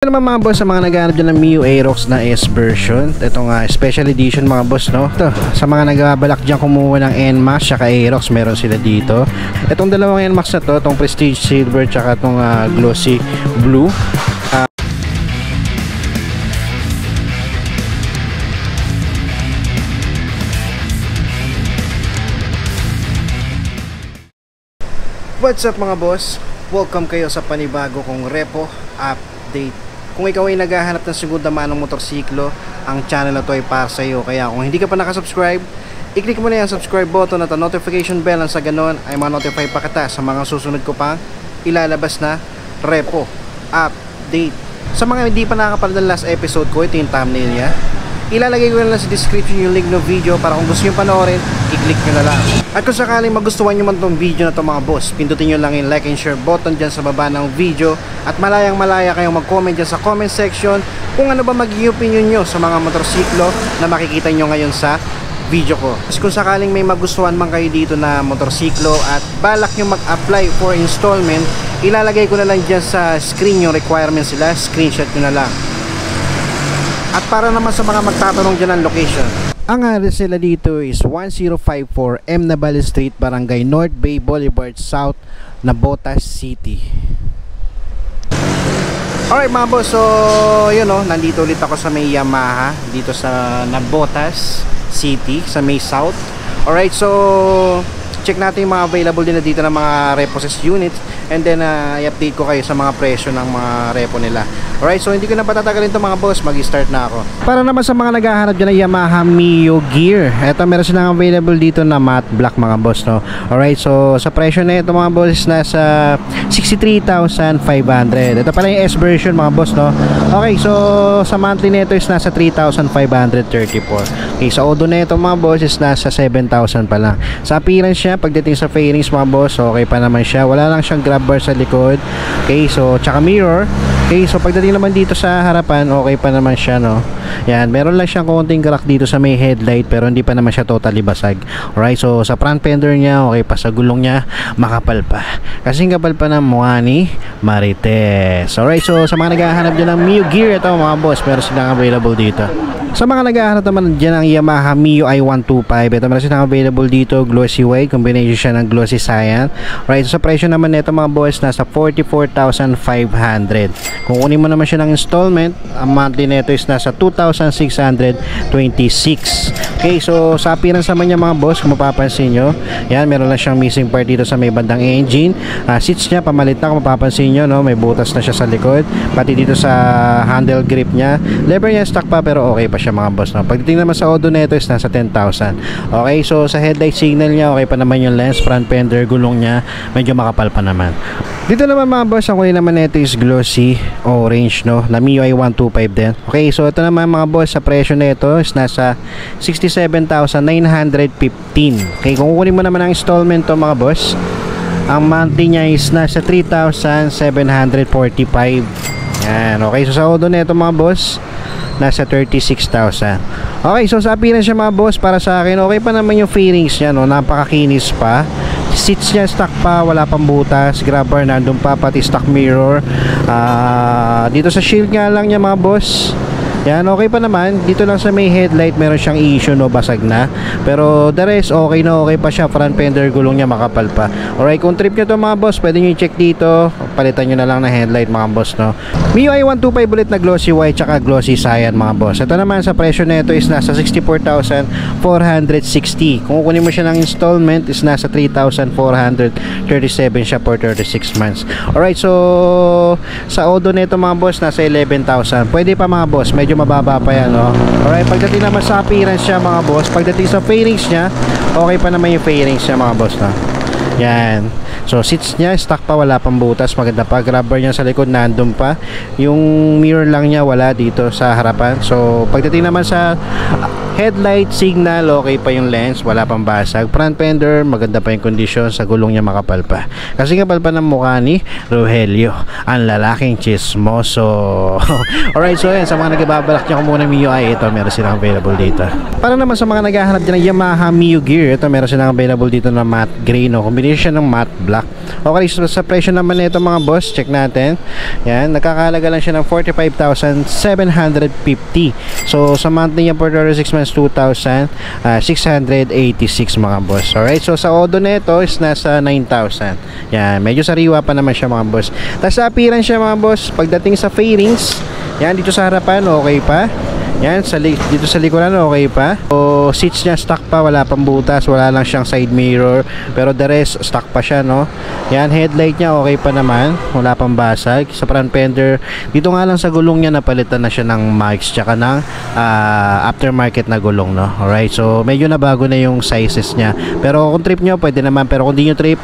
Ito naman mga boss sa mga naghahanap dyan ng Mio Aerox na S version. Ito nga special edition mga boss, no? Ito, sa mga nagbabalak dyan kumuha ng NMAX tsaka Aerox, meron sila dito. Itong dalawang NMAX na to, itong Prestige Silver tsaka itong Glossy Blue. What's up mga boss? Welcome kayo sa panibago kong repo update. Kung ikaw ay naghahanap ng segunda manong motorsiklo, ang channel na to ay para sa iyo. Kaya kung hindi ka pa nakasubscribe, i-click mo na yung subscribe button at ang notification bell, nang sa ganon ay ma-notify pa kita sa mga susunod ko pang ilalabas na repo update. Sa mga hindi pa nakakapanood ng last episode ko, ito yung thumbnail niya. Ilalagay ko na lang sa description yung link ng video para kung gusto nyo panoorin, i-click nyo na lang. At kung sakaling magustuhan nyo man itong video na ito mga boss, pindutin nyo lang yung like and share button dyan sa baba ng video. At malayang malaya kayong mag-comment dyan sa comment section kung ano ba magiging opinion nyo sa mga motorsiklo na makikita nyo ngayon sa video ko. At kung sakaling may magustuhan man kayo dito na motorsiklo at balak nyo mag-apply for installment, ilalagay ko na lang dyan sa screen yung requirements sila, screenshot nyo na lang. At para naman sa mga magtatanong dyan ng location, ang address sila dito is 1054 M. Navales Street, Barangay North Bay Boulevard, South Navotas City. Alright mga boss, so yun o, nandito ulit ako sa may Yamaha dito sa Navotas City, sa may South. Alright, so check natin yung mga available din na dito ng mga repossessed units, and then i-update ko kayo sa mga presyo ng mga repo nila. Alright, so hindi ko na patatagalin ito mga boss, mag-start na ako. Para naman sa mga naghahanap dyan ng Yamaha Mio Gear, eto meron silang available dito na matte black mga boss, no? Alright, so sa presyo na ito mga boss, nasa 63,500. Ito pala yung S version mga boss, no? Okay, so sa monthly na ito is nasa 3,534. Okay, sa Odo na ito mga boss is nasa 7,000 pa lang. Sa appearance niya, pagdating sa fairings mga boss, okay pa naman siya. Wala lang siyang grab bar sa likod. Okay, so tsaka mirror. Okay, so pagdating naman dito sa harapan, okay pa naman siya, no? Yan, meron lang siyang konting crack dito sa may headlight, pero hindi pa naman siya totally basag. Alright, so sa front fender niya, okay pa. Sa gulong niya, makapal pa. Kasing kapal pa ng mukha ni Marites. Alright, so sa mga naghahanap dyan ng Mio Gear, ito mga boss, meron silang available dito. Sa mga naghahanap naman dyan ng Yamaha Mio i125, ito meron silang available dito, glossy white, combination siya ng glossy cyan. Right, so sa presyo naman nito mga boys, nasa 44,500. Kung kunin mo naman siya ng installment, ang monthly nito is nasa 2,626. Okay, so sa appearance naman niya mga boss, kung mapapansin nyo, yan, meron lang siyang missing part dito sa may bandang engine. Seats niya, pamalit na, kung mapapansin nyo, no? May butas na siya sa likod, pati dito sa handle grip niya. Lever niya stock pa, pero okay pa siya mga boss, no? Pagdating naman sa Odo nito is nasa 10,000. Okay, so sa headlight signal niya, okay pa naman yung lens, front fender, gulong niya, medyo makapal pa naman. Dito naman mga boss, ang kulay naman nito is glossy orange, no? Na Mio i125 din. Okay, so ito naman mga boss, sa presyo nito is nasa 67,915. Okay, kung kukunin mo naman ang installment to mga boss, ang monthly niya is nasa 3,745. Yan, okay, so sa Odo nito mga boss, nasa 36,000. Okay, so sa appearance niya mga boss, para sa akin, okay pa naman yung fairings niya, no? Napakakinis pa. Seats niya stock pa, wala pang butas. Grab bar nandun pa, pati stock mirror. Dito sa shield nga lang niya mga boss, yan, okay pa naman. Dito lang sa may headlight meron siyang issue, no, basag na. Pero the rest okay na, okay pa siya. Front fender, gulong niya makapal pa. Alright, kung trip nyo to mga boss, pwede nyo i-check dito. Palitan nyo na lang ng headlight mga boss, no. Mio i125 ulit na glossy white tsaka glossy cyan mga boss. Ito naman sa presyo nito is nasa 64,460. Kung kukunin mo siya ng installment is nasa 3,437 siya for 36 months. Alright, so sa Odo nito mga boss, nasa 11,000. Pwede pa mga boss, medyo mababa pa yan, no? Alright, pagdating naman sa appearance niya mga boss, pagdating sa fairings niya, okay pa naman yung fairings niya mga boss, no? Yan. So seats niya stock pa, wala pang butas, maganda pa. Grab bar niya sa likod nandun pa. Yung mirror lang niya wala dito sa harapan. So pagdating naman sa headlight signal, okay pa yung lens, wala pang basag. Front fender, maganda pa yung kondisyon. Sa gulong niya makapal pa. Kasi kapal pa ng mukha ni Rogelio, ang lalaking chismoso. Alright, so yan, sa mga nagbabalak niya kung muna Mio i, ito meron silang available dito. Para naman sa mga naghahanap din ng Yamaha Mio Gear, ito meron silang available dito na matte gray, no? Combination hindi siya ng matte black. Okay, so sa presyo naman nito mga boss, check natin. Yan, nakakahalaga lang siya ng 45,750. So sa monthly niya for 36 months 2,686 mga boss. Alright, so sa Odo nito is nasa 9,000. Yan, medyo sariwa pa naman siya mga boss. Tapos sa appearance siya mga boss, pagdating sa fairings, yan dito sa harapan okay pa. Yan, dito sa likuran okay pa. So, seats niya stock pa, wala pang butas, wala lang siyang side mirror. Pero the rest, stock pa siya, no? Yan, headlight niya okay pa naman, wala pang basag. Sa front fender, dito nga lang sa gulong niya, napalitan na siya ng mics, tsaka ng aftermarket na gulong, no? Alright, so medyo nabago na yung sizes niya. Pero kung trip nyo, pwede naman. Pero kung di nyo trip,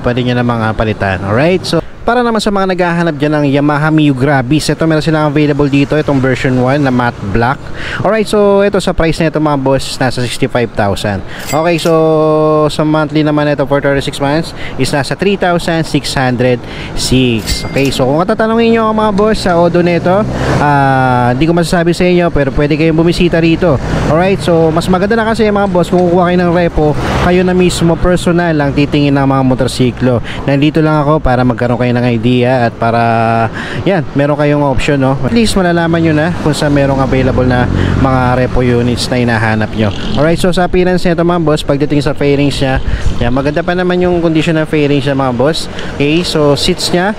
pwede nyo namang palitan. Alright, so para naman sa mga naghahanap dyan ng Yamaha Mio Gravis, ito meron silang available dito, itong version 1 na matte black. Alright, so ito sa price na ito mga boss, nasa 65,000. Okay, so sa monthly naman ito for 36 months is nasa 3,606. Okay, so kung katatanungin nyo mga boss sa Odo nito, hindi ko masasabi sa inyo, pero pwede kayong bumisita rito. Alright, so mas maganda na kasi mga boss kung kukuha kayo ng repo, kayo na mismo personal lang titingin ng mga motorsiklo. Nandito lang ako para magkaroon kayo ng idea at para yan, meron kayong option, no? At least malalaman nyo na kung saan merong available na mga repo units na hinahanap nyo. Alright, so sa appearance nito mga boss, pagdating sa fairings nya, yan, maganda pa naman yung condition ng fairings nya mga boss. Okay, so seats nya,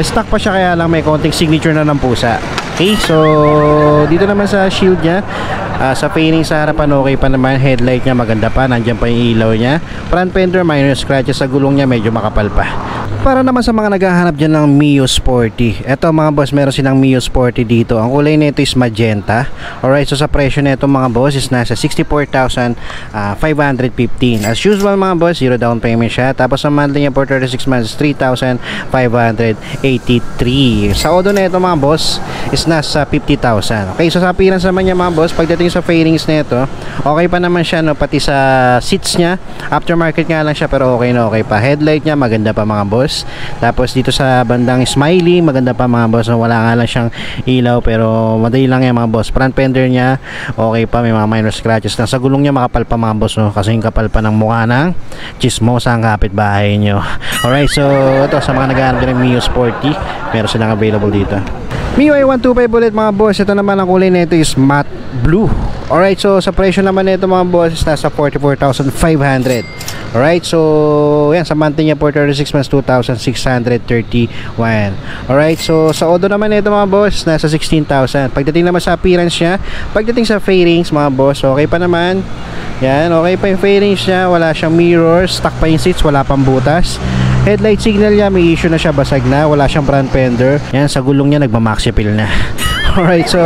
stock pa siya, kaya lang may konting signature na ng pusa. Okay, so dito naman sa shield nya, sa fairings sa harapan okay pa naman, headlight nya maganda pa, nandiyan pa yung ilaw nya. Front fender minor scratches, sa gulong nya medyo makapal pa. Para naman sa mga naghahanap dyan ng Mio Sporty, eto mga boss, meron silang Mio Sporty dito. Ang kulay nito is magenta. Alright, so sa presyo nito mga boss is nasa 64,515. As usual mga boss, zero down payment siya. Tapos sa monthly niya for 36 months 3,583. Sa Odo nito mga boss is nasa 50,000. Okay, so sa appearance naman niya mga boss, pagdating sa fairings nito, okay pa naman siya, no? Pati sa seats niya, aftermarket nga lang siya, pero okay na okay pa. Headlight niya maganda pa mga boss. Tapos dito sa bandang smiley, maganda pa mga boss, no? Wala nga lang siyang ilaw, pero madali lang yan mga boss. Front fender niya okay pa, may mga minor scratches lang. Sa gulong niya makapal pa mga boss, no? Kasi yung kapal pa ng mukha ng chismosa ang kapitbahay nyo. Alright, so ito sa mga naghahanap ng Mio Sporty, meron silang available dito. Mio A125 ulit mga boss. Ito naman ang kulay nito is matte blue. Alright, so sa presyo naman nito mga boss, nasa 44,500. Alright, so yan, sa monthly niya for 36 months 2,631. Alright, so sa Odo naman nito mga boss, nasa 16,000. Pagdating naman sa appearance niya, pagdating sa fairings mga boss, okay pa naman. Yan, okay pa yung fairings niya, wala siyang mirror, stock pa yung seats, wala pang butas. Headlight signal niya, may issue na siya, basag na, wala siyang front fender. Yan, sa gulong niya nagmamaxi fill na. Alright, so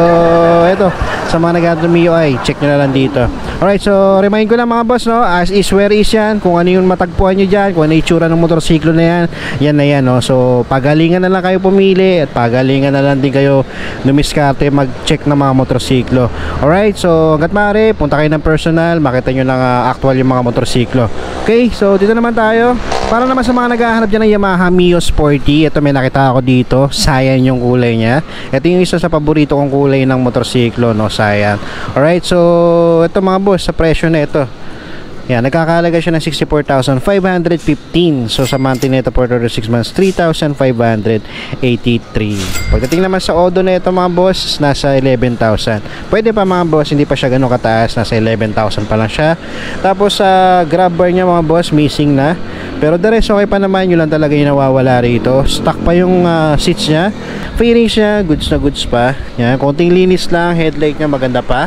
ito sa mga nag-add ng Mio ay check nyo na lang dito. Alright, so remind ko lang mga boss, no, as is where is yan. Kung ano yung matagpuan nyo dyan, kung ano yung itsura ng motorsiklo na yan, yan na yan, no. So pagalingan na lang kayo pumili, at pagalingan na lang din kayo dumiskarte mag-check ng mga motorsiklo. Alright, so hanggat maaari, punta kayo ng personal, makita nyo lang actual yung mga motorsiklo. Okay, so dito naman tayo. Para naman sa mga naghahanap dyan ng Yamaha Mio Sporty, ito may nakita ako dito, cyan yung kulay niya. Ito yung isa sa paborito kong kulay ng motorsiklo, no, cyan. Alright, so ito mga boss, sa presyo na ito, yan, nagkakahalaga siya ng 64,515. So sa monthly nito for 36 months 3,583. Pagdating naman sa Odo na ito mga boss, nasa 11,000. Pwede pa mga boss, hindi pa siya ganun kataas, nasa 11,000 pa lang siya. Tapos sa grab bar niya mga boss, missing na. Pero the rest okay pa naman, yun lang talaga yung nawawala rito. Stock pa yung seats niya. Fairings niya, goods na goods pa. Yan, konting linis lang, headlight niya maganda pa.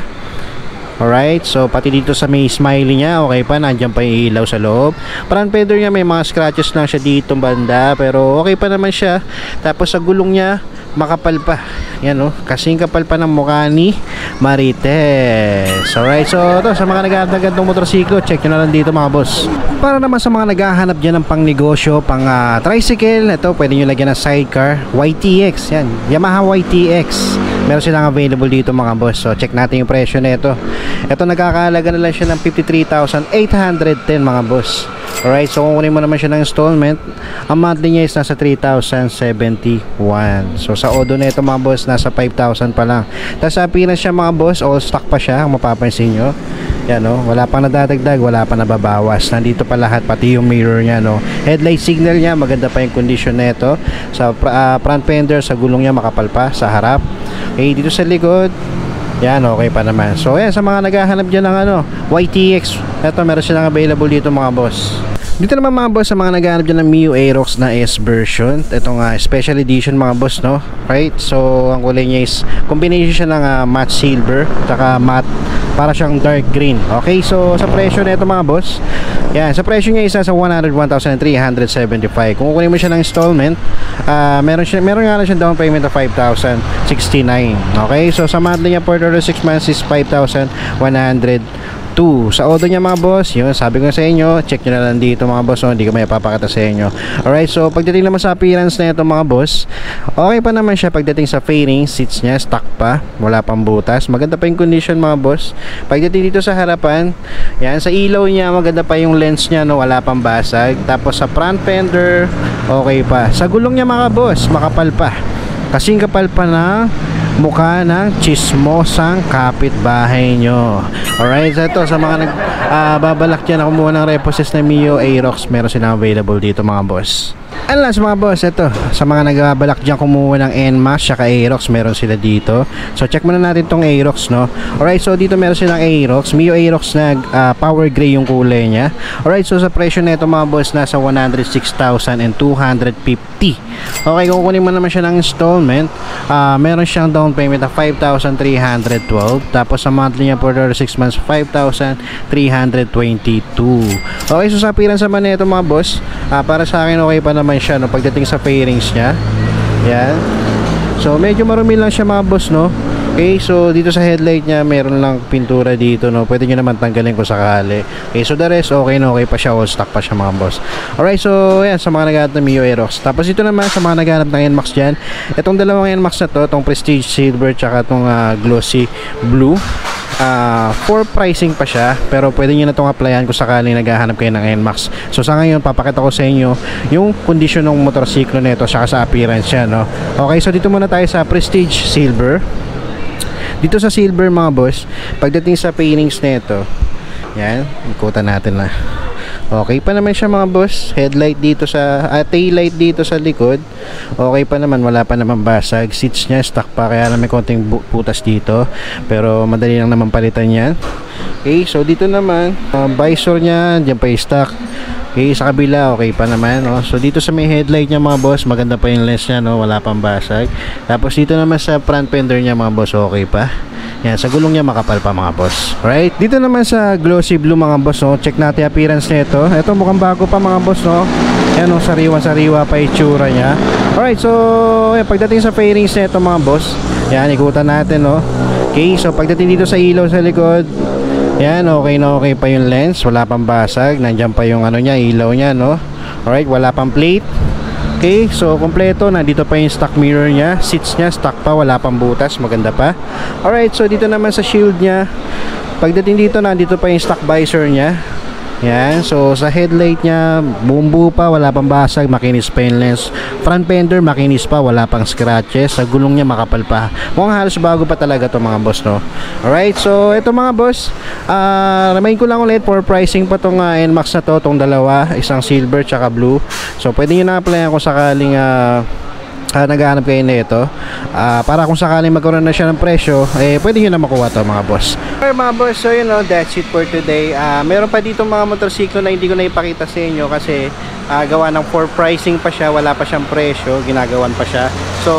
Alright, so pati dito sa may smiley niya, okay pa, nandiyan pa yung ilaw sa loob. Front fender niya, may mga scratches lang siya dito banda, pero okay pa naman siya. Tapos sa gulong niya, makapal pa. Yan, oh, kasing kapal pa ng mukha ni Marites. Alright, so ito, sa mga naghahanap ng motorsiklo, check nyo na lang dito mga boss. Para naman sa mga naghahanap dyan ng pang negosyo, pang tricycle, ito, pwede nyo lagyan ng sidecar, YTX, yan, Yamaha YTX. Meron silang available dito mga boss. So check natin yung presyo na ito. Ito nagkakahalaga na lang siya ng 53,810 mga boss. Alright, so kung kunin mo naman siya ng installment, ang monthly niya is nasa 3,071. So sa Odo na ito mga boss, nasa 5,000 pa lang. Tapos sa appearance siya mga boss, all stock pa siya, kung mapapansin nyo. Yan, no? Wala pang nadadagdag, wala pang nababawas. Nandito pa lahat, pati yung mirror niya, no? Headlight signal niya, maganda pa yung condition nito. Sa front fender, sa gulong niya makapal pa sa harap. Okay, dito sa likod, yan, okay pa naman. So, yan, sa mga naghahanap dyan ng YTX, eto, meron silang available dito mga boss. Dito naman mga boss, sa mga naghahanap dyan ng Mio Aerox na S version, itong special edition mga boss, no? Right? So, ang kulay niya is combination siya ng matte silver saka matte, para siyang dark green. Okay, so sa presyo nito mga boss, yan, sa presyo niya isa sa 101,375. Kung kukunin mo siya ng installment, meron nga lang siya down payment of 5,069. Okay, so sa monthly niya for 6 months is 5,102. Sa order niya mga boss, yun, sabi ko sa inyo, check nyo na lang dito mga boss, no? Hindi ko may papakita sa inyo. Alright, so pagdating naman sa appearance na ito mga boss, okay pa naman siya. Pagdating sa fairing, seats niya stock pa, wala pang butas, maganda pa yung condition mga boss. Pagdating dito sa harapan, yan, sa ilaw niya, maganda pa yung lens niya, no? Wala pang basag. Tapos sa front fender, okay pa. Sa gulong niya mga boss, makapal pa, kasing kapal pa na mukha ng chismosang kapitbahay nyo. Alright, so ito, sa mga babalak dyan na kumuha ng reposes na Mio Aerox, meron silang available dito mga boss. Ano lang sa mga boss, ito, sa mga nagbabalak dyan kumuha ng NMAX saka Aerox, meron sila dito. So check muna natin tong Aerox, no? Alright, so dito meron silang Aerox, Mio Aerox na power gray yung kulay niya. Alright, so sa presyo na ito mga boss, nasa 106,250. Okay, kung kukunin mo naman siya ng installment, meron siyang down payment na 5,312. Tapos sa monthly niya for 6 months, 5,322. Okay, so sa appearance naman nito mga boss, para sa akin okay pa naman siya, no? Pagdating sa fairings niya, yan, so medyo marumi lang siya mga boss, no? Okay, so dito sa headlight niya meron lang pintura dito, no? Pwede nyo naman tanggalin kung sakali. Okay, so the rest okay na, okay pa siya, all stock pa siya mga boss. Alright, so yan, sa mga naghahanap ng Mio Aerox. Tapos ito naman sa mga naghahanap ng NMAX dyan, itong dalawang NMAX na to, itong Prestige Silver tsaka itong Glossy Blue, for pricing pa siya, pero pwede nyo na itong applyan kung sakaling naghahanap kayo ng NMAX. So sa ngayon, papakita ko sa inyo yung condition ng motorsiklo nito saka sa appearance siya, no? Okay, so dito muna tayo sa Prestige Silver. Dito sa silver mga boss, pagdating sa paintings nito, yan, ikutan natin na. Okay pa naman siya mga boss. Headlight dito sa tail light dito sa likod, okay pa naman, wala pa naman basag. Seats niya stock pa, kaya na may konting putas dito, pero madali lang naman palitan yan. Okay, so dito naman visor niya, dyan pa yung stock. Okay, sa kabila okay pa naman, no? So dito sa may headlight niya mga boss, maganda pa yung lens niya, no? Wala pang basag. Tapos dito naman sa front fender niya mga boss, okay pa. Yan, sa gulong niya makapal pa mga boss. Right? Dito naman sa glossy blue mga boss, no? Check natin appearance nito. Ito mukhang bago pa mga boss, no? Yan, no? Sariwa-sariwa pa itsura niya. Alright, so yan, pagdating sa fairings nito mga boss, yan, ikutan natin, no? Okay, so pagdating dito sa ilaw sa likod, yan, okay na okay pa yung lens, wala pang basag, nandiyan pa yung ano niya, ilaw niya, no? Alright, wala pang plate. Okay, so kompleto, nandito pa yung stock mirror niya, seats niya stock pa, wala pang butas, maganda pa. Alright, so dito naman sa shield niya, pagdating dito, nandito pa yung stock visor niya. Yan, so sa headlight niya, bumbu pa, wala pang basag, makinis pa yung lens. Front fender, makinis pa, wala pang scratches. Sa gulong niya, makapal pa. Mukhang halos bago pa talaga to mga boss, no? Alright, so ito mga boss, remind ko lang ulit, for pricing pa tong NMAX na to, tong dalawa, isang silver tsaka blue. So pwede nyo na-applyan kung sakaling naghahanap kayo na ito, para kung sakaling magkaroon na siya ng presyo, pwede nyo na makuha to mga boss. Okay mga boss, so yun, no, that's it for today. Meron pa dito mga motorsiklo na hindi ko na ipakita sa inyo kasi gawa ng for pricing pa siya, wala pa siyang presyo, ginagawan pa siya. So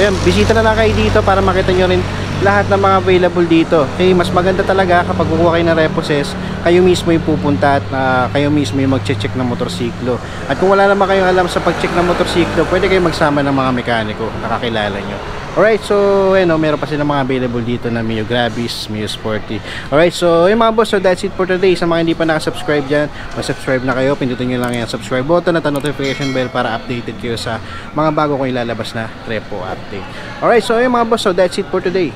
yun, bisita na lang kayo dito para makita nyo rin lahat ng mga available dito. Okay, mas maganda talaga kapag kukuha kayo ng reposes, kayo mismo yung pupunta at kayo mismo yung mag-check ng motorsiklo. At kung wala naman kayong alam sa pag-check ng motorsiklo, pwede kayo magsama ng mga mekaniko na kakilala nyo. Alright, so meron pa silang mga available dito na Mio Gravis, Mio Sporty. Alright, so yung mga boss, so that's it for today. Sa mga hindi pa nakasubscribe dyan, mag-subscribe na kayo, pindutin nyo lang yung subscribe button at notification bell para updated kayo sa mga bago kong ilalabas na repo update. Alright, so yung mga boss, so that's it for today.